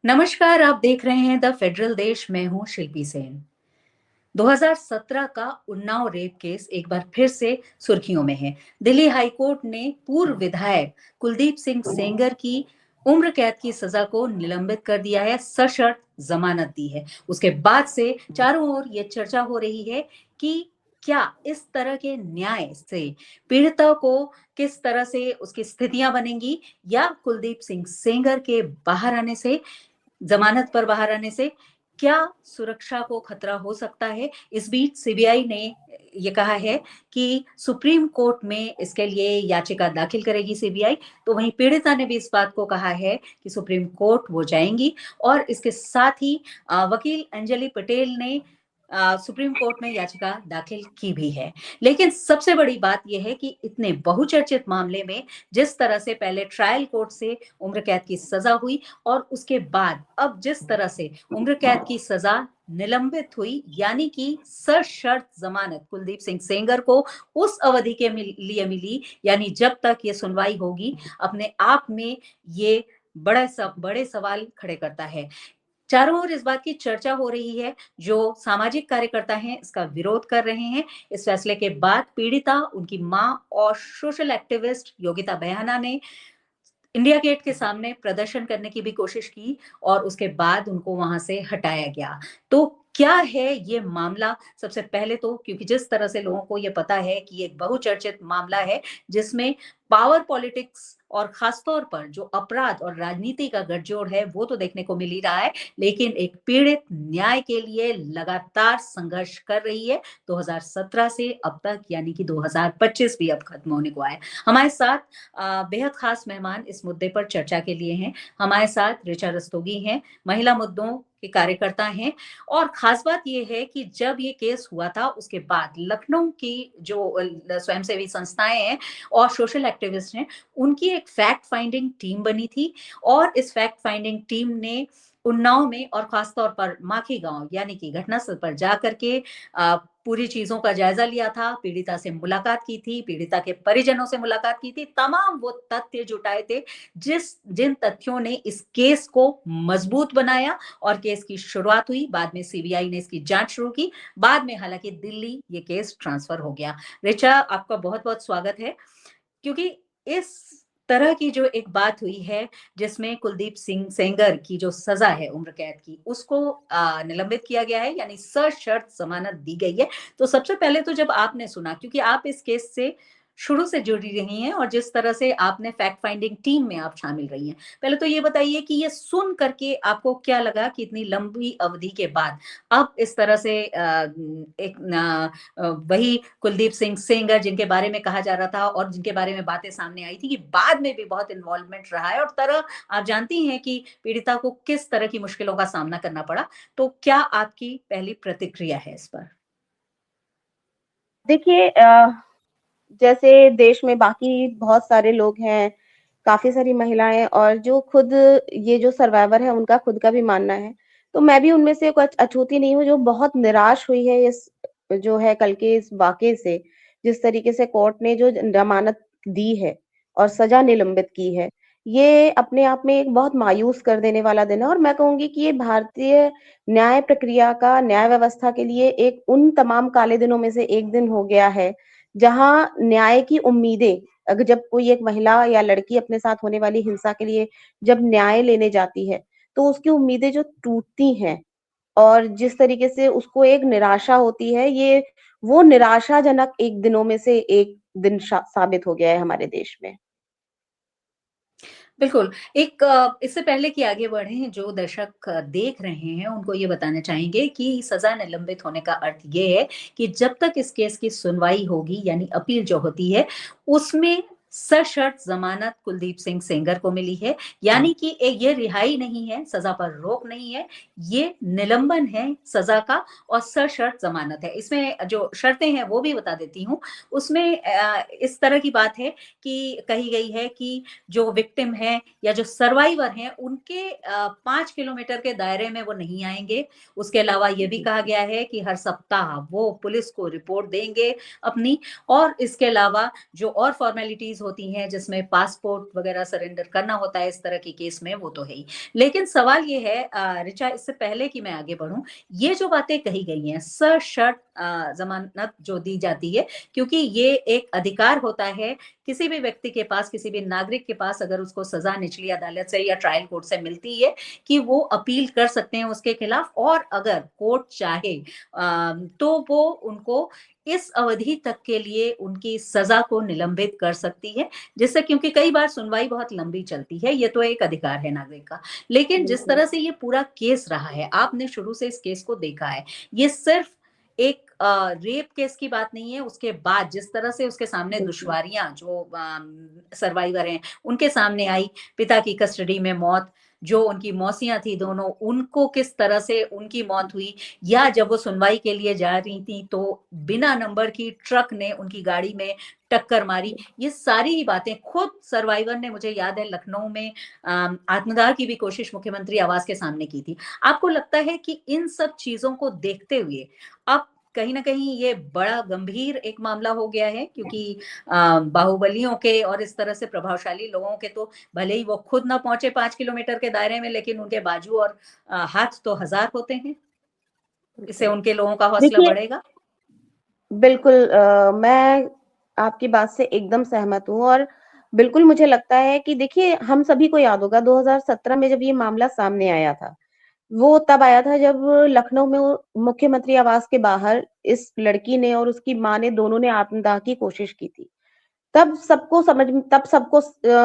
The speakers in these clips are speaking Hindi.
नमस्कार, आप देख रहे हैं द फेडरल देश। मैं हूं शिल्पी सेन। 2017 का उन्नाव रेप केस एक बार फिर से सुर्खियों में है। दिल्ली हाई कोर्ट ने पूर्व विधायक कुलदीप सिंह सेंगर की उम्र कैद की सजा को निलंबित कर दिया है, सशर्त जमानत दी है। उसके बाद से चारों ओर ये चर्चा हो रही है कि क्या इस तरह के न्याय से पीड़िता को किस तरह से उसकी स्थितियां बनेंगी, या कुलदीप सिंह सेंगर के बाहर आने से, जमानत पर बाहर आने से क्या सुरक्षा को खतरा हो सकता है। इस बीच सीबीआई ने ये कहा है कि सुप्रीम कोर्ट में इसके लिए याचिका दाखिल करेगी सीबीआई। तो वहीं पीड़िता ने भी इस बात को कहा है कि सुप्रीम कोर्ट वो जाएंगी। और इसके साथ ही वकील अंजलि पटेल ने सुप्रीम कोर्ट में याचिका दाखिल की भी है। लेकिन सबसे बड़ी बात यह है कि इतने बहुचर्चित मामले में जिस तरह से पहले ट्रायल कोर्ट से उम्र कैद की सजा हुई और उसके बाद अब जिस तरह से उम्र कैद की सजा निलंबित हुई, यानी कि सशर्त जमानत कुलदीप सिंह सेंगर को उस अवधि के लिए मिली, यानी जब तक ये सुनवाई होगी, अपने आप में ये बड़े सवाल खड़े करता है। चारों ओर इस बात की चर्चा हो रही है। जो सामाजिक कार्यकर्ता हैं इसका विरोध कर रहे हैं। इस फैसले के बाद पीड़िता, उनकी मां और सोशल एक्टिविस्ट योगिता बयाना ने इंडिया गेट के सामने प्रदर्शन करने की भी कोशिश की और उसके बाद उनको वहां से हटाया गया। तो क्या है ये मामला? सबसे पहले तो क्योंकि जिस तरह से लोगों को ये पता है कि ये एक बहुचर्चित मामला है जिसमें पावर पॉलिटिक्स और खासतौर पर जो अपराध और राजनीति का गठजोड़ है वो तो देखने को मिल ही रहा है, लेकिन एक पीड़ित न्याय के लिए लगातार संघर्ष कर रही है 2017 से अब तक, यानी कि 2025 भी अब खत्म होने को आया। हमारे साथ बेहद खास मेहमान इस मुद्दे पर चर्चा के लिए हैं। हमारे साथ ऋचा रस्तोगी हैं, महिला मुद्दों के कार्यकर्ता हैं। और खास बात यह है कि जब ये केस हुआ था उसके बाद लखनऊ की जो स्वयंसेवी संस्थाएं हैं और सोशल एक्टिविस्ट हैं, उनकी एक फैक्ट फाइंडिंग टीम बनी थी। और इस फैक्ट फाइंडिंग टीम ने उन्नाव में और खासतौर पर माखी गांव यानी कि घटनास्थल पर जाकर के पूरी चीजों का जायजा लिया था, पीड़िता से मुलाकात की थी, पीड़िता के परिजनों से मुलाकात की थी, तमाम वो तथ्य जुटाए थे जिन तथ्यों ने इस केस को मजबूत बनाया। और केस की शुरुआत हुई, बाद में सीबीआई ने इसकी जांच शुरू की, बाद में हालांकि दिल्ली ये केस ट्रांसफर हो गया। रिचा, आपका बहुत बहुत स्वागत है। क्योंकि इस तरह की जो एक बात हुई है जिसमें कुलदीप सिंह सेंगर की जो सजा है उम्र कैद की, उसको निलंबित किया गया है, यानी सशर्त जमानत दी गई है। तो सबसे पहले तो जब आपने सुना, क्योंकि आप इस केस से शुरू से जुड़ी रही हैं और जिस तरह से आपने फैक्ट फाइंडिंग टीम में आप शामिल रही हैं, पहले तो ये बताइए कि ये सुन करके आपको क्या लगा कि इतनी लंबी अवधि के बाद अब इस तरह से वही कुलदीप सिंह सेंगर जिनके बारे में कहा जा रहा था और जिनके बारे में बातें सामने आई थी कि बाद में भी बहुत इन्वॉल्वमेंट रहा है और तरह आप जानती हैं कि पीड़िता को किस तरह की मुश्किलों का सामना करना पड़ा, तो क्या आपकी पहली प्रतिक्रिया है इस पर? देखिए जैसे देश में बाकी बहुत सारे लोग हैं, काफ़ी सारी महिलाएँ और जो खुद ये जो सर्वाइवर है उनका खुद का भी मानना है। तो मैं भी उनमें से कुछ अछूती नहीं हूँ जो बहुत निराश हुई है इस जो है कल के इस वाक़ये से। जिस तरीके से कोर्ट ने जो ज़मानत दी है और सज़ा निलंबित की है, ये अपने आप में एक बहुत मायूस कर देने वाला दिन है और मैं कहूँगी कि ये भारतीय न्याय प्रक्रिया का न्याय व्यवस्था के लिए एक उन तमाम काले दिनों में से एक दिन हो गया है, जहाँ न्याय की उम्मीदें अगर जब कोई एक महिला या लड़की अपने साथ होने वाली हिंसा के लिए जब न्याय लेने जाती है, तो उसकी उम्मीदें जो टूटती हैं और जिस तरीके से उसको एक निराशा होती है, ये वो निराशाजनक एक दिनों में से एक दिन साबित हो गया है हमारे देश में। बिल्कुल। एक इससे पहले कि आगे बढ़ें, जो दर्शक देख रहे हैं उनको ये बताना चाहेंगे कि सज़ा निलंबित होने का अर्थ ये है कि जब तक इस केस की सुनवाई होगी, यानी अपील जो होती है, उसमें सशर्त ज़मानत कुलदीप सिंह सेंगर को मिली है। यानी कि ये रिहाई नहीं है, सज़ा पर रोक नहीं है, ये निलंबन है सज़ा का और सशर्त ज़मानत है। इसमें जो शर्तें हैं वो भी बता देती हूँ। उसमें इस तरह की बात है कि कही गई है कि जो विक्टिम है या जो सर्वाइवर हैं उनके 5 किलोमीटर के दायरे में वो नहीं आएंगे। उसके अलावा ये भी जी। कहा गया है कि हर सप्ताह वो पुलिस को रिपोर्ट देंगे अपनी। और इसके अलावा जो और फॉर्मेलिटीज होती हैं जिसमें पासपोर्ट वगैरह सरेंडर करना होता है, इस तरह के केस में वो तो है ही। लेकिन सवाल ये है ऋचा, इससे पहले कि मैं आगे बढ़ूँ, ये जो बातें कही गई हैं, सशर्त ज़मानत जो दी जाती है, क्योंकि ये एक अधिकार होता है किसी भी व्यक्ति के पास, किसी भी नागरिक के पास, अगर उसको सज़ा निचली अदालत से या ट्रायल कोर्ट से मिलती है, कि वो अपील कर सकते हैं उसके खिलाफ, और अगर कोर्ट चाहे तो वो उनको इस अवधि तक के लिए उनकी सजा को निलंबित कर सकती है, जिससे, क्योंकि कई बार सुनवाई बहुत लंबी चलती है, ये तो एक अधिकार है नागरिक का। लेकिन जिस बिल्कुल। तरह से ये पूरा केस रहा है, आपने शुरू से इस केस को देखा है, ये सिर्फ एक रेप केस की बात नहीं है, उसके बाद जिस तरह से उसके सामने बिल्कुल। दुश्वारियाँ जो सर्वाइवर हैं, उनके सामने आई, पिता की कस्टडी में मौत, जो उनकी मौसियाँ थी दोनों, उनको किस तरह से उनकी मौत हुई, या जब वो सुनवाई के लिए जा रही थी तो बिना नंबर की ट्रक ने उनकी गाड़ी में टक्कर मारी। ये सारी ही बातें खुद सर्वाइवर ने, मुझे याद है लखनऊ में आत्मदाह की भी कोशिश मुख्यमंत्री आवास के सामने की थी। आपको लगता है कि इन सब चीज़ों को देखते हुए अब कहीं न कहीं ये बड़ा गंभीर एक मामला हो गया है, क्योंकि बाहुबलियों के और इस तरह से प्रभावशाली लोगों के तो भले ही वो खुद ना पहुँचे 5 किलोमीटर के दायरे में, लेकिन उनके बाजू और हाथ तो हज़ार होते हैं। इससे बिल्कुल। उनके लोगों का हौसला देखिए, बढ़ेगा। बिल्कुल मैं आपकी बात से एकदम सहमत हूँ और बिल्कुल मुझे लगता है कि देखिए हम सभी को याद होगा 2017 में जब ये मामला सामने आया था, वो तब आया था जब लखनऊ में वो मुख्यमंत्री आवास के बाहर इस लड़की ने और उसकी माँ ने दोनों ने आत्मदाह की कोशिश की थी। तब सबको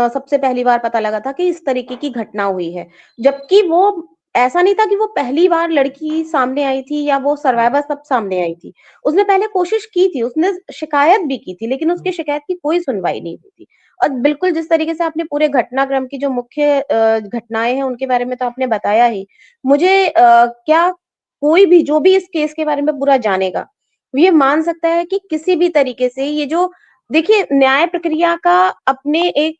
सबसे पहली बार पता लगा था कि इस तरीके की घटना हुई है। जबकि वो ऐसा नहीं था कि वो पहली बार लड़की सामने आई थी या वो सर्वाइवर सब सामने आई थी। उसने पहले कोशिश की थी, उसने शिकायत भी की थी, लेकिन उसकी शिकायत की कोई सुनवाई नहीं हुई थी। और बिल्कुल जिस तरीके से आपने पूरे घटनाक्रम की जो मुख्य घटनाएँ हैं उनके बारे में तो आपने बताया ही। मुझे क्या कोई भी जो भी इस केस के बारे में पूरा जानेगा, ये मान सकता है कि किसी भी तरीके से ये जो देखिए न्याय प्रक्रिया का अपने एक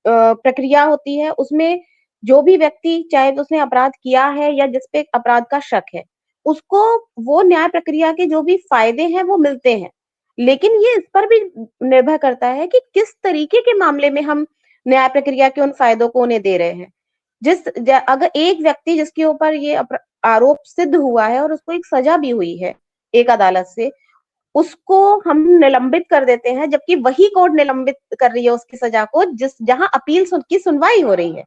प्रक्रिया होती है, उसमें जो भी व्यक्ति चाहे तो उसने अपराध किया है या जिस पे अपराध का शक है, उसको वो न्याय प्रक्रिया के जो भी फायदे हैं वो मिलते हैं। लेकिन ये इस पर भी निर्भर करता है कि किस तरीके के मामले में हम न्याय प्रक्रिया के उन फायदों को उन्हें दे रहे हैं। अगर एक व्यक्ति जिसके ऊपर ये आरोप सिद्ध हुआ है और उसको एक सजा भी हुई है एक अदालत से, उसको हम निलंबित कर देते हैं, जबकि वही कोर्ट निलंबित कर रही है उसकी सजा को जहां अपील की सुनवाई हो रही है।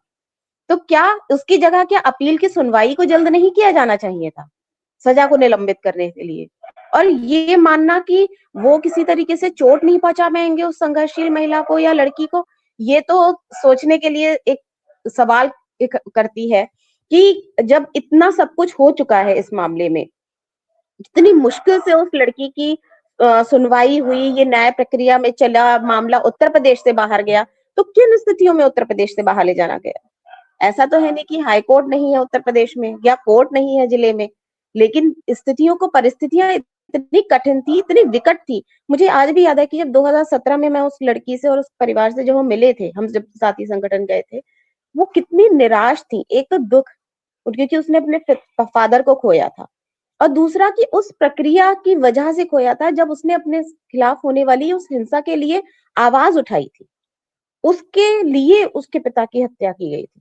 तो क्या उसकी जगह क्या अपील की सुनवाई को जल्द नहीं किया जाना चाहिए था सजा को निलंबित करने के लिए? और ये मानना कि वो किसी तरीके से चोट नहीं पहुंचा पाएंगे उस संघर्षशील महिला को या लड़की को, ये तो सोचने के लिए एक सवाल करती है कि जब इतना सब कुछ हो चुका है इस मामले में, इतनी मुश्किल से उस लड़की की सुनवाई हुई, ये न्याय प्रक्रिया में चला, मामला उत्तर प्रदेश से बाहर गया, तो किन स्थितियों में उत्तर प्रदेश से बाहर ले जाना गया? ऐसा तो है नहीं कि हाई कोर्ट नहीं है उत्तर प्रदेश में या कोर्ट नहीं है जिले में, लेकिन स्थितियों को परिस्थितियां इतनी कठिन थी, इतनी विकट थी। मुझे आज भी याद है कि जब 2017 में मैं उस लड़की से और उस परिवार से जब हम मिले थे, हम जब साथी संगठन गए थे, वो कितनी निराश थी। एक तो दुख, क्योंकि उसने अपने फादर को खोया था, और दूसरा कि उस प्रक्रिया की वजह से खोया था जब उसने अपने खिलाफ होने वाली उस हिंसा के लिए आवाज उठाई थी। उसके लिए उसके पिता की हत्या की गई थी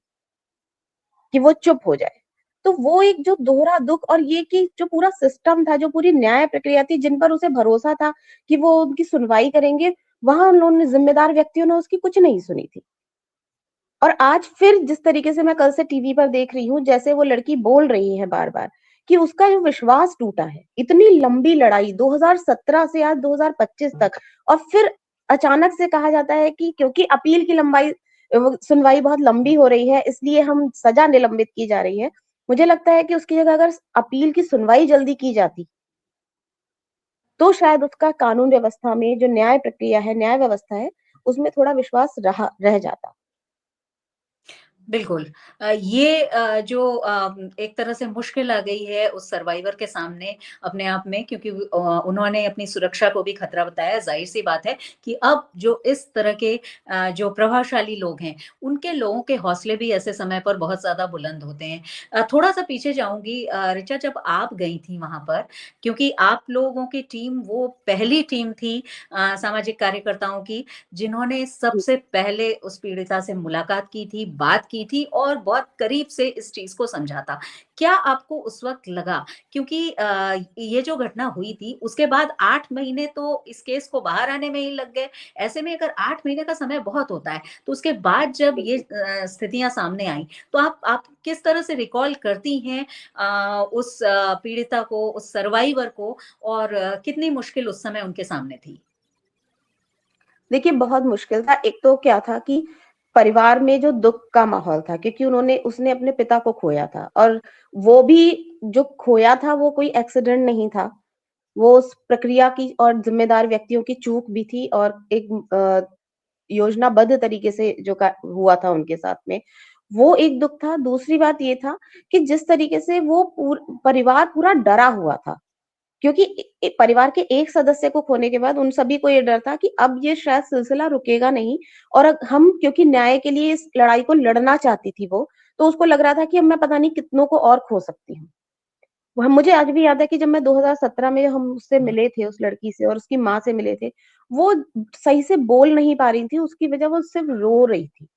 कि वो चुप हो जाए। तो वो एक जो दोहरा दुख, और ये कि जो पूरा सिस्टम था, जो पूरी न्याय प्रक्रिया थी, जिन पर उसे भरोसा था कि वो उनकी सुनवाई करेंगे, वहां उन्होंने जिम्मेदार व्यक्तियों ने उसकी कुछ नहीं सुनी थी। और आज फिर जिस तरीके से मैं कल से टीवी पर देख रही हूँ, जैसे वो लड़की बोल रही है बार-बार कि उसका जो विश्वास टूटा है, इतनी लंबी लड़ाई 2017 से आज 2025 तक, और फिर अचानक से कहा जाता है कि क्योंकि अपील की सुनवाई बहुत लंबी हो रही है, इसलिए हम सजा निलंबित की जा रही है। मुझे लगता है कि उसकी जगह अगर अपील की सुनवाई जल्दी की जाती, तो शायद उसका कानून व्यवस्था में जो न्याय प्रक्रिया है, न्याय व्यवस्था है, उसमें थोड़ा विश्वास रह जाता। बिल्कुल। ये जो एक तरह से मुश्किल आ गई है उस सर्वाइवर के सामने अपने आप में, क्योंकि उन्होंने अपनी सुरक्षा को भी खतरा बताया। ज़ाहिर-सी बात है कि अब जो इस तरह के जो प्रभावशाली लोग हैं, उनके लोगों के हौसले भी ऐसे समय पर बहुत ज़्यादा बुलंद होते हैं। थोड़ा-सा पीछे जाऊँगी, ऋचा, जब आप गई थी वहाँ पर, क्योंकि आप लोगों की टीम वो पहली टीम थी सामाजिक कार्यकर्ताओं की, जिन्होंने जी। सबसे पहले उस पीड़िता से मुलाकात की थी, बात की थी और बहुत करीब से इस चीज़ को समझा था। क्या आपको उस वक़्त लगा, क्योंकि ये जो घटना हुई थी उसके बाद 8 महीने तो इस केस को बाहर आने में ही लग गए। ऐसे में अगर 8 महीने का समय बहुत होता है, तो उसके बाद जब ये बिल्कुल। स्थितियाँ सामने आईं, तो आप किस तरह से रिकॉल करती हैं उस पीड़िता को, उस सर्वाइवर को, और कितनी मुश्किल उस समय उनके सामने थी? देखिए, बहुत मुश्किल था। एक तो क्या था कि परिवार में जो दुःख का माहौल था, क्योंकि उसने अपने पिता को खोया था, और वो भी जो खोया था वो कोई एक्सीडेंट नहीं था। वो उस प्रक्रिया की और ज़िम्मेदार व्यक्तियों की चूक भी थी, और एक योजनाबद्ध तरीके से जो का हुआ था उनके साथ में, वो एक दुःख था। दूसरी बात ये था कि जिस तरीके से वो परिवार पूरा डरा हुआ था। क्योंकि परिवार के एक सदस्य को खोने के बाद उन सभी को ये डर था कि अब ये शायद सिलसिला रुकेगा नहीं, और हम, क्योंकि न्याय के लिए इस लड़ाई को लड़ना चाहती थी वो, तो उसको लग रहा था कि अब मैं पता नहीं कितनों को और खो सकती हूँ। वह मुझे आज भी याद है कि जब मैं 2017 में हम उससे मिले थे, उस लड़की से और उसकी माँ से मिले थे, वो सही से बोल नहीं पा रही थी, उसकी वजह वो सिर्फ रो रही थी।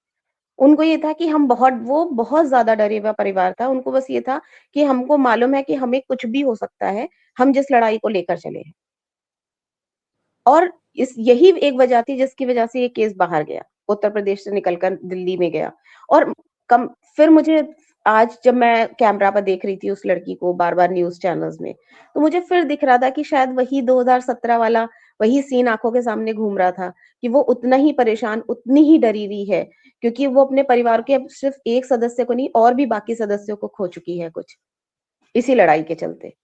उनको ये था कि वो बहुत ज़्यादा डरे हुआ परिवार था, उनको बस ये था कि हमको मालूम है कि हमें कुछ भी हो सकता है, हम जिस लड़ाई को लेकर चले हैं। और इस यही एक वजह थी जिसकी वजह से ये केस बाहर गया, उत्तर प्रदेश से निकल कर दिल्ली में गया। और कम फिर मुझे आज जब मैं कैमरा पर देख रही थी उस लड़की को बार-बार न्यूज़ चैनल्स में, तो मुझे फिर दिख रहा था कि शायद वही 2017 वाला वही सीन आँखों के सामने घूम रहा था, कि वो उतना ही परेशान, उतनी ही डरी हुई है, क्योंकि वो अपने परिवार के अब सिर्फ़ एक सदस्य को नहीं, और भी बाकी सदस्यों को खो चुकी है कुछ, इसी लड़ाई के चलते।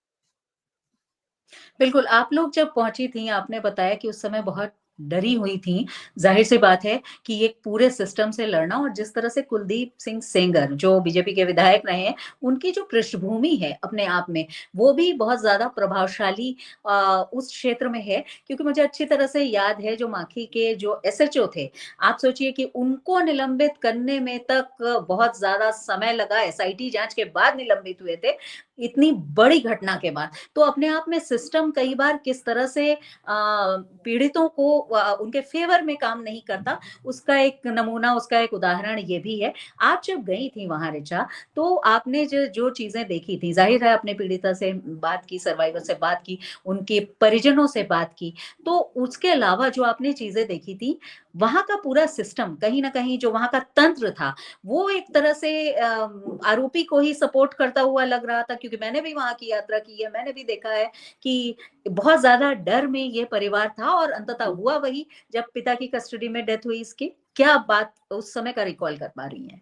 बिल्कुल, आप लोग जब पहुँची थीं, आपने बताया कि उस समय बहुत डरी हुई थीं। ज़ाहिर-सी बात है कि ये पूरे सिस्टम से लड़ना, और जिस तरह से कुलदीप सिंह सेंगर, जो बीजेपी के विधायक रहे हैं, उनकी जो पृष्ठभूमि है अपने आप में, वो भी बहुत ज़्यादा प्रभावशाली उस क्षेत्र में है। क्योंकि मुझे अच्छी तरह से याद है, जो माखी के जो एसएचओ थे, आप सोचिए कि उनको निलंबित करने में तक बहुत ज़्यादा समय लगा, एसआईटी जाँच के बाद निलंबित हुए थे, इतनी बड़ी घटना के बाद। तो अपने आप में सिस्टम कई बार किस तरह से पीड़ितों को उनके फ़ेवर में काम नहीं करता, उसका एक नमूना, उसका एक उदाहरण ये भी है। आप जब गई थी वहाँ ऋचा, तो आपने जो जो चीज़ें देखी थी, ज़ाहिर है आपने पीड़िता से बात की, सर्वाइवर से बात की, उनके परिजनों से बात की। तो उसके अलावा जो आपने चीज़ें देखी थी, वहाँ का पूरा सिस्टम कहीं न कहीं, जो वहाँ का तंत्र था, वो एक तरह से आरोपी को ही सपोर्ट करता हुआ लग रहा था, क्योंकि मैंने भी वहाँ की यात्रा की है, मैंने भी देखा है कि बहुत ज़्यादा डर में ये परिवार था, और अंततः हुआ वही, जब पिता की कस्टडी में डेथ हुई इसकी। क्या आप बात उस समय का रिकॉल कर पा रही हैं?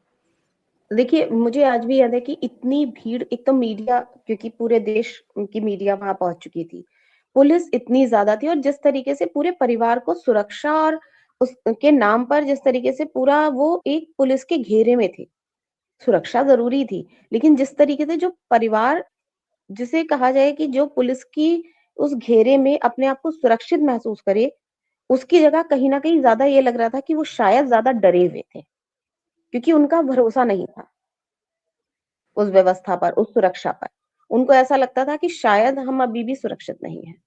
देखिए, मुझे आज भी याद है कि इतनी भीड़, एक तो मीडिया, क्योंकि पूरे देश की मीडिया वहाँ पहुँच चुकी थी। पुलिस इतनी ज़्यादा थी, और जिस तरीके से पूरे परिवार को सुरक्षा और उसके नाम पर जिस तरीके से पूरा वो एक पुलिस के घेरे में थे। सुरक्षा ज़रूरी थी, लेकिन जिस तरीके से जो परिवार, जिसे कहा जाए कि जो पुलिस की उस घेरे में अपने आप को सुरक्षित महसूस करे, उसकी जगह कहीं न कहीं ज़्यादा ये लग रहा था कि वो शायद ज़्यादा डरे हुए थे, क्योंकि उनका भरोसा नहीं था। उस व्यवस्था पर, उस सुरक्षा पर। उनको ऐसा लगता था कि शायद हम अभी भी सुरक्षित नहीं हैं।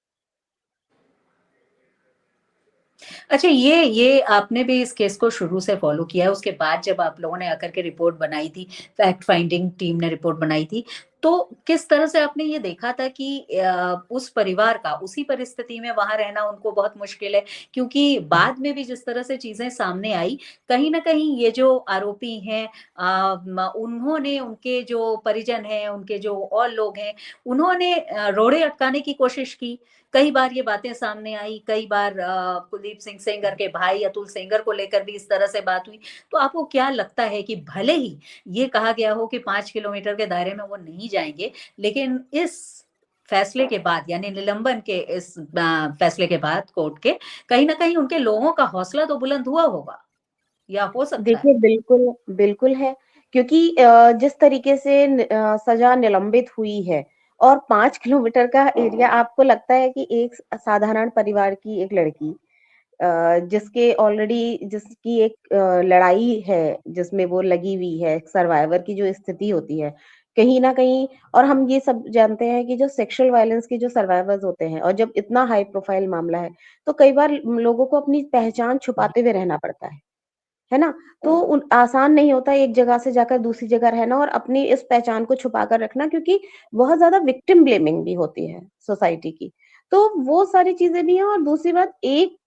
अच्छा, ये आपने भी इस केस को शुरू से फ़ॉलो किया है, उसके बाद जब आप लोगों ने आकर के रिपोर्ट बनाई थी, फैक्ट फाइंडिंग टीम ने रिपोर्ट बनाई थी, तो किस तरह से आपने ये देखा था कि उस परिवार का उसी परिस्थिति में वहाँ रहना उनको बहुत मुश्किल है? क्योंकि बाद में भी जिस तरह से चीज़ें सामने आई, कहीं न कहीं ये जो आरोपी हैं, उन्होंने, उनके जो परिजन हैं, उनके जो और लोग हैं, उन्होंने रोड़े अटकाने की कोशिश की। कई बार ये बातें सामने आई, कई बार कुलदीप सिंह सेंगर के भाई अतुल सेंगर को लेकर भी इस तरह से बात हुई। तो आपको क्या लगता है कि भले ही ये कहा गया हो कि 5 किलोमीटर के दायरे में वो नहीं जाएँगे, लेकिन इस फैसले के बाद, यानी निलंबन के इस फैसले के बाद कोर्ट के, कहीं न कहीं उनके लोगों का हौसला तो बुलंद हुआ होगा, या हो सकता है? देखिए, बिल्कुल, बिल्कुल है, क्योंकि जिस तरीके से सजा निलंबित हुई है और 5 किलोमीटर का एरिया, आपको लगता है कि एक साधारण परिवार की एक लड़की जिसके ऑलरेडी जिसकी एक लड़ाई है, जिसमें वो लगी हुई है, सर्वाइवर की जो स्थिति होती है, कहीं न कहीं, और हम ये सब जानते हैं कि जो सेक्सुअल वायलेंस के जो सर्वाइवर्स होते हैं और जब इतना हाई प्रोफाइल मामला है, तो कई बार लोगों को अपनी पहचान छुपाते हुए रहना पड़ता है ना? तो उन आसान नहीं होता एक जगह से जाकर दूसरी जगह रहना और अपनी इस पहचान को छुपा कर रखना, क्योंकि बहुत ज़्यादा विक्टिम ब्लेमिंग भी होती है सोसाइटी की। तो वो सारी चीज़ें भी हैं, और दूसरी बात, एक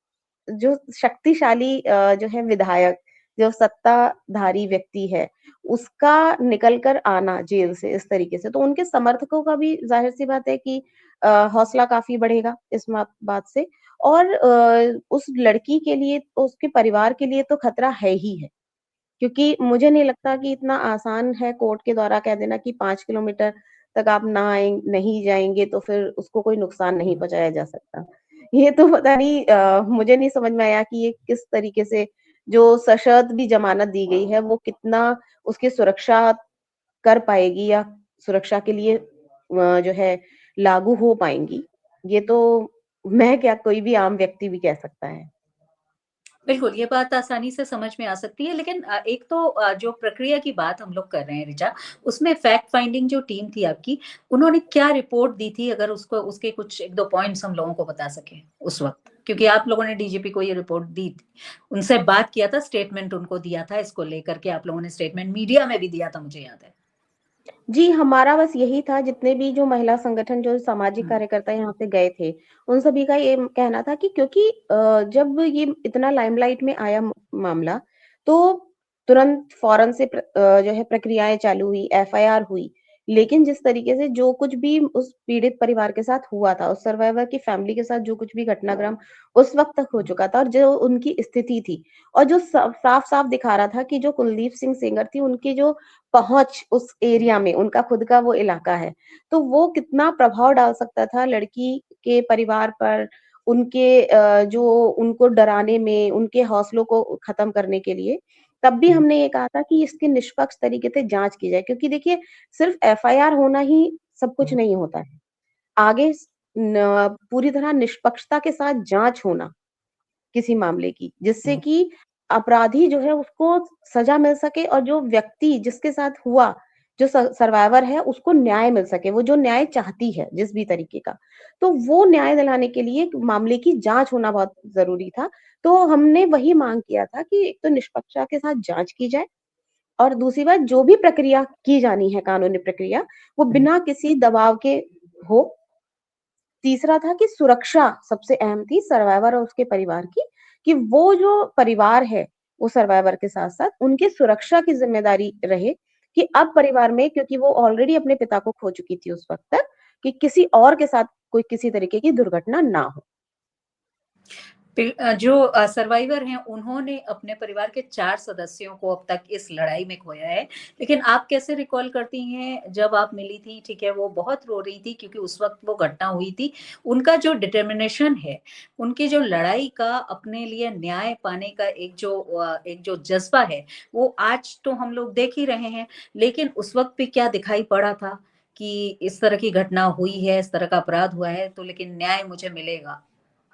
जो शक्तिशाली जो है विधायक, जो सत्ताधारी व्यक्ति है, उसका निकल कर आना जेल से इस तरीके से, तो उनके समर्थकों का भी ज़ाहिर-सी बात है कि हौसला काफ़ी बढ़ेगा इस बात से, और उस लड़की के लिए, उसके परिवार के लिए तो खतरा है ही है। क्योंकि मुझे नहीं लगता कि इतना आसान है कोर्ट के द्वारा कह देना कि 5 किलोमीटर तक आप ना आए नहीं जाएँगे तो फिर उसको कोई नुकसान नहीं पहुँचाया जा सकता। ये तो पता नहीं, मुझे नहीं समझ में आया कि ये किस तरीके से जो सशर्त भी ज़मानत दी गई है, वो कितना उसकी सुरक्षा कर पाएगी या सुरक्षा के लिए जो है लागू हो पाएँगी। ये तो मैं क्या, कोई भी आम व्यक्ति भी कह सकता है। बिल्कुल, ये बात आसानी से समझ में आ सकती है, लेकिन एक तो जो प्रक्रिया की बात हम लोग कर रहे हैं ऋचा, उसमें फैक्ट फाइंडिंग जो टीम थी आपकी, उन्होंने क्या रिपोर्ट दी थी? अगर उसको उसके कुछ 1-2 पॉइंट्स हम लोगों को बता सकें उस वक़्त। क्योंकि आप लोगों ने डीजीपी को ये रिपोर्ट दी थी। उनसे बात किया था, स्टेटमेंट उनको दिया था इसको लेकर के आप लोगों ने स्टेटमेंट मीडिया में भी दिया था, मुझे याद है। जी, हमारा बस यही था, जितने भी जो महिला संगठन, जो सामाजिक हुँ, कार्यकर्ता यहाँ पे गए थे, उन सभी का ये कहना था कि क्योंकि जब ये इतना लाइमलाइट में आया मामला, तो तुरंत फौरन से जो है प्रक्रियाएँ चालू हुई, एफआईआर हुई। लेकिन जिस तरीके से जो कुछ भी उस पीड़ित परिवार के साथ हुआ था, उस सर्वाइवर की फैमिली के साथ जो कुछ भी घटनाक्रम उस वक़्त तक हो चुका था, और जो उनकी स्थिति थी, और जो साफ-साफ दिखा रहा था कि जो कुलदीप सिंह सेंगर थी, उनकी जो पहुँच उस एरिया में, उनका खुद का वो इलाका है, तो वो कितना प्रभाव डाल सकता था लड़की के परिवार पर, उनके जो उनको डराने में, उनके हौसलों को खत्म करने के लिए। तब भी हुँ, हमने ये कहा था कि इसकी निष्पक्ष तरीके से जाँच की जाए, क्योंकि देखिए, सिर्फ एफआईआर होना ही सब कुछ नहीं होता है। आगे पूरी तरह निष्पक्षता के साथ जाँच होना किसी मामले की, जिससे हुँ, कि अपराधी जो है उसको सज़ा मिल सके, और जो व्यक्ति जिसके साथ हुआ, जो सर्वाइवर है, उसको न्याय मिल सके, वो जो न्याय चाहती है जिस भी तरीके का। तो वो न्याय दिलाने के लिए मामले की जाँच होना बहुत ज़रूरी था। तो हमने वही माँग किया था कि एक तो निष्पक्षता के साथ जाँच की जाए, और दूसरी बात, जो भी प्रक्रिया की जानी है, कानूनी प्रक्रिया, वो हुँ। बिना किसी दबाव के हो। तीसरा था कि सुरक्षा सबसे अहम थी सर्वाइवर और उसके परिवार की, कि वो जो परिवार है, वो सर्वाइवर के साथ-साथ उनकी सुरक्षा की ज़िम्मेदारी रहे, कि अब परिवार में, क्योंकि वो ऑलरेडी अपने पिता को खो चुकी थी उस वक़्त तक, कि किसी और के साथ कोई किसी तरीके की दुर्घटना ना हो। जो सर्वाइवर हैं उन्होंने अपने परिवार के 4 सदस्यों को अब तक इस लड़ाई में खोया है। लेकिन आप कैसे रिकॉल करती हैं जब आप मिली थी, ठीक है, वो बहुत रो रही थी क्योंकि उस वक़्त वो घटना हुई थी। उनका जो डिटर्मिनेशन है, उनकी जो लड़ाई का अपने लिए न्याय पाने का एक जो जज़्बा है, वो आज तो हम लोग देख ही रहे हैं। लेकिन उस वक़्त भी क्या दिखाई पड़ा था कि इस तरह की घटना हुई है, इस तरह का अपराध हुआ है, तो लेकिन न्याय मुझे मिलेगा।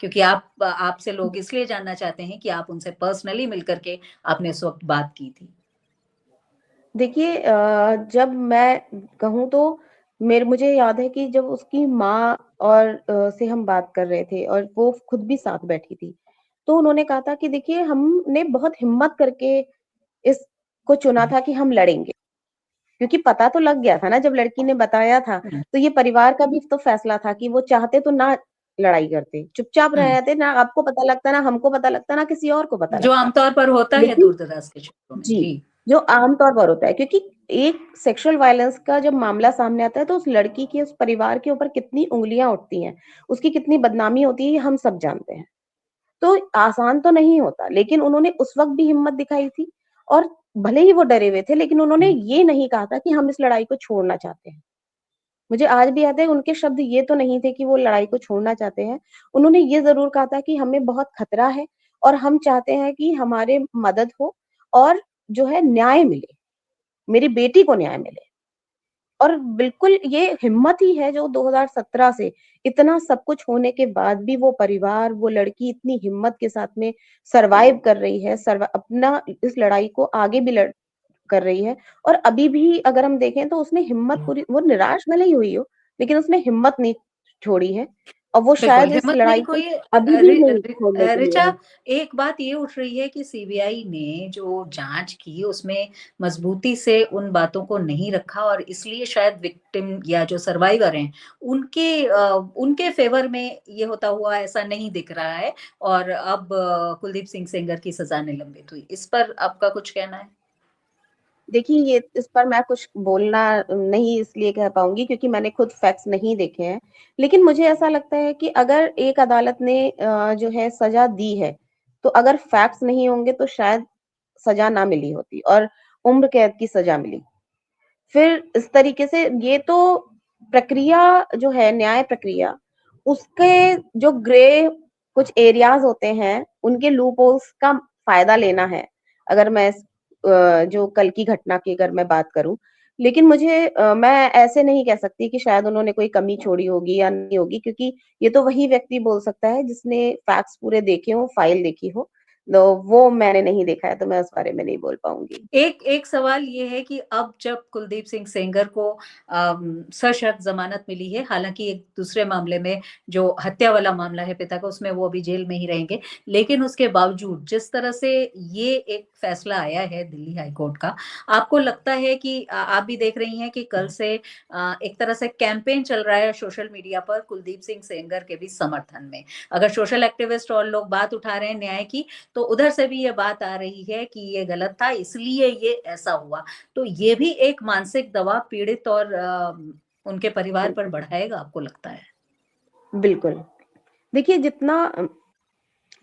क्योंकि आपसे लोग इसलिए जानना चाहते हैं कि आप उनसे पर्सनली मिलकर के आपने उस वक़्त बात की थी। देखिए, जब मैं कहूँ तो मुझे याद है कि जब उसकी माँ और से हम बात कर रहे थे, और वो खुद भी साथ बैठी थी, तो उन्होंने कहा था कि देखिए, हमने बहुत हिम्मत करके इसको चुना हुँ, था कि हम लड़ेंगे, क्योंकि पता तो लग गया था ना, जब लड़की ने बताया था, हुँ, तो ये परिवार का भी तो फैसला था कि वो चाहते तो ना लड़ाई करते, चुपचाप रह हुँ। जाते, ना आपको पता लगता, ना हमको पता लगता, ना किसी और को पता जो लगता। आमतौर पर होता है लेकिन दूर-दराज़ के क्षेत्रों में। जी, जी। जो आम तौर पर होता है, क्योंकि एक सेक्सुअल वायलेंस का जब मामला सामने आता है, तो उस लड़की के, उस परिवार के ऊपर कितनी उँगलियाँ उठती हैं, उसकी कितनी बदनामी होती है, ये हम सब जानते हैं। तो आसान तो नहीं होता, लेकिन उन्होंने उस वक़्त भी हिम्मत दिखाई थी, और भले ही वो डरे हुए थे, लेकिन उन्होंने हुँ। ये नहीं कहा था कि हम इस लड़ाई को छोड़ना चाहते हैं। मुझे आज भी याद है, उनके शब्द ये तो नहीं थे कि वो लड़ाई को छोड़ना चाहते हैं। उन्होंने ये ज़रूर कहा था कि हमें बहुत खतरा है, और हम चाहते हैं कि हमारे मदद हो, और जो है न्याय मिले। मेरी बेटी को न्याय मिले। और बिल्कुल ये हिम्मत ही है जो 2017 से इतना सब कुछ होने के बाद भी वो परिवार, वो लड़की इतनी हिम्मत के साथ में सर्वाइव कर रही है, अपना इस लड़ाई को आगे भी लड़ कर रही है। और अभी भी अगर हम देखें तो उसने हिम्मत पूरी, वो निराश भले ही हुई हो, लेकिन उसने हिम्मत नहीं छोड़ी है और वो बिल्कुल शायद इस हिम्मत नहीं लड़ाई को कोई अभी भी नहीं छोड़ने के लिए ऋचा, है। एक बात ये उठ रही है कि सीबीआई ने जो जांच की उसमें मजबूती से उन बातों को नहीं रखा और इसलिए शायद विक्टिम या जो सर्वाइवर हैं उनके फेवर में ये होता हुआ ऐसा नहीं दिख रहा है और अब कुलदीप सिंह सेंगर की सजा निलंबित हुई। इस पर आपका कुछ कहना है? देखिए, ये इस पर मैं कुछ बोलना नहीं इसलिए कह पाऊँगी क्योंकि मैंने खुद फैक्ट्स नहीं देखे हैं। लेकिन मुझे ऐसा लगता है कि अगर एक अदालत ने जो है सज़ा दी है, तो अगर फैक्ट्स नहीं होंगे तो शायद सज़ा ना मिली होती और उम्र कैद की सज़ा मिली। फिर इस तरीके से ये तो प्रक्रिया जो है, न्याय प्रक्रिया, उसके जो ग्रे कुछ एरियाज़ होते हैं, उनके लूप होल्स का फ़ायदा लेना है। अगर मैं जो कल की घटना की अगर मैं बात करूँ। लेकिन मैं ऐसे नहीं कह सकती कि शायद उन्होंने कोई कमी छोड़ी होगी या नहीं होगी, क्योंकि ये तो वही व्यक्ति बोल सकता है जिसने फैक्ट्स पूरे देखे हों, फाइल देखी हो। तो वो मैंने नहीं देखा है, तो मैं उस बारे में नहीं बोल पाऊँगी। एक एक सवाल ये है कि अब जब कुलदीप सिंह सेंगर को सशर्त जमानत मिली है, हालांकि एक दूसरे मामले में जो हत्या वाला मामला है पिता का, उसमें वो अभी जेल में ही रहेंगे, लेकिन उसके बावजूद जिस तरह से ये एक फैसला आया है दिल्ली हाई कोर्ट का, आपको लगता है कि आप भी देख रही हैं कि कल से एक तरह से कैंपेन चल रहा है सोशल मीडिया पर कुलदीप सिंह सेंगर के भी समर्थन में। अगर सोशल एक्टिविस्ट और लोग बात उठा रहे हैं न्याय की, तो उधर से भी ये बात आ रही है कि ये गलत था इसलिए ये ऐसा हुआ। तो ये भी एक मानसिक दबाव पीड़ित और उनके परिवार पर बिल्कुल, बढ़ाएगा, आपको लगता है? बिल्कुल। देखिए, जितना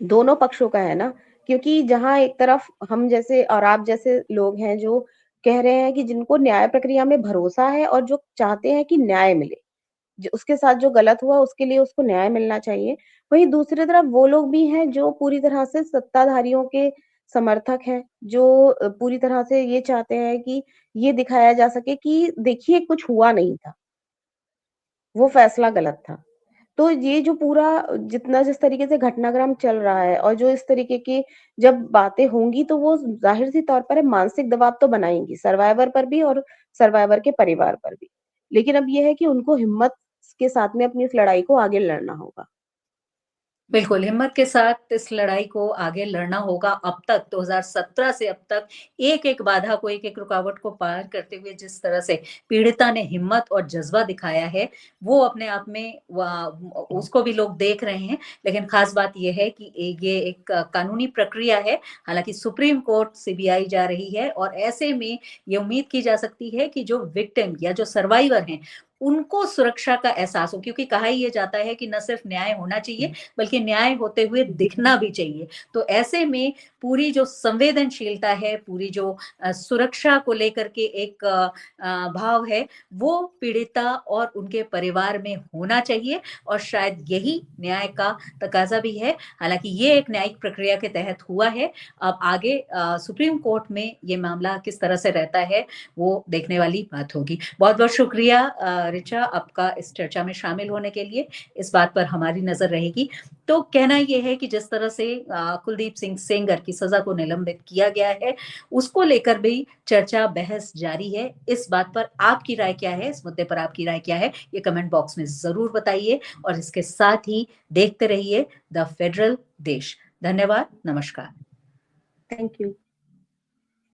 दोनों पक्षों का है ना, क्योंकि जहाँ एक तरफ हम जैसे और आप जैसे लोग हैं जो कह रहे हैं कि जिनको न्याय प्रक्रिया में भरोसा है और जो चाहते हैं कि न्याय मिले, जो उसके साथ जो गलत हुआ उसके लिए उसको न्याय मिलना चाहिए। वहीं दूसरी तरफ वो लोग भी हैं जो पूरी तरह से सत्ताधारियों के समर्थक हैं, जो पूरी तरह से ये चाहते हैं कि ये दिखाया जा सके कि देखिए कुछ हुआ नहीं था, वो फैसला गलत था। तो ये जो पूरा जितना जिस तरीके से घटनाक्रम चल रहा है और जो इस तरीके की जब बातें होंगी तो वो ज़ाहिर-सी तौर पर है, मानसिक दबाव तो बनाएँगी, सर्वाइवर पर भी और सर्वाइवर के परिवार पर भी। लेकिन अब ये है कि उनको हिम्मत के साथ में अपनी इस लड़ाई को आगे लड़ना होगा। बिल्कुल, हिम्मत के साथ इस लड़ाई को आगे लड़ना होगा। अब तक 2017 से अब तक एक-एक बाधा को, एक-एक रुकावट को पार करते हुए जिस तरह से पीड़िता ने हिम्मत और जज़्बा दिखाया है, वो अपने आप में उसको भी लोग देख रहे हैं। लेकिन ख़ास बात ये है कि ये एक कानूनी प्रक्रिया है। हालाँकि सुप्रीम कोर्ट सीबीआई जा रही है और ऐसे में ये उम्मीद की जा सकती है कि जो विक्टिम या जो सर्वाइवर हैं, उनको सुरक्षा का एहसास हो, क्योंकि कहा ही ये जाता है कि न सिर्फ न्याय होना चाहिए बल्कि न्याय होते हुए दिखना भी चाहिए। तो ऐसे में पूरी जो संवेदनशीलता है, पूरी जो सुरक्षा को लेकर के एक भाव है, वो पीड़िता और उनके परिवार में होना चाहिए और शायद यही न्याय का तकाज़ा भी है। हालाँकि ये एक न्यायिक प्रक्रिया के तहत हुआ है। अब आगे सुप्रीम कोर्ट में ये मामला किस तरह से रहता है, वो देखने वाली बात होगी। बहुत-बहुत शुक्रिया ऋचा, आपका इस चर्चा में शामिल होने के लिए। इस बात पर हमारी नज़र रहेगी। तो कहना ये है कि जिस तरह से कुलदीप सिंह सेंगर की सजा को निलंबित किया गया है, उसको लेकर भी चर्चा, बहस जारी है। इस बात पर आपकी राय क्या है? इस मुद्दे पर आपकी राय क्या है? ये कमेंट बॉक्स में ज़रूर बताइए और इसके साथ ही देखते रहिए द फेडरल देश। धन्यवाद, नमस्कार। Thank you.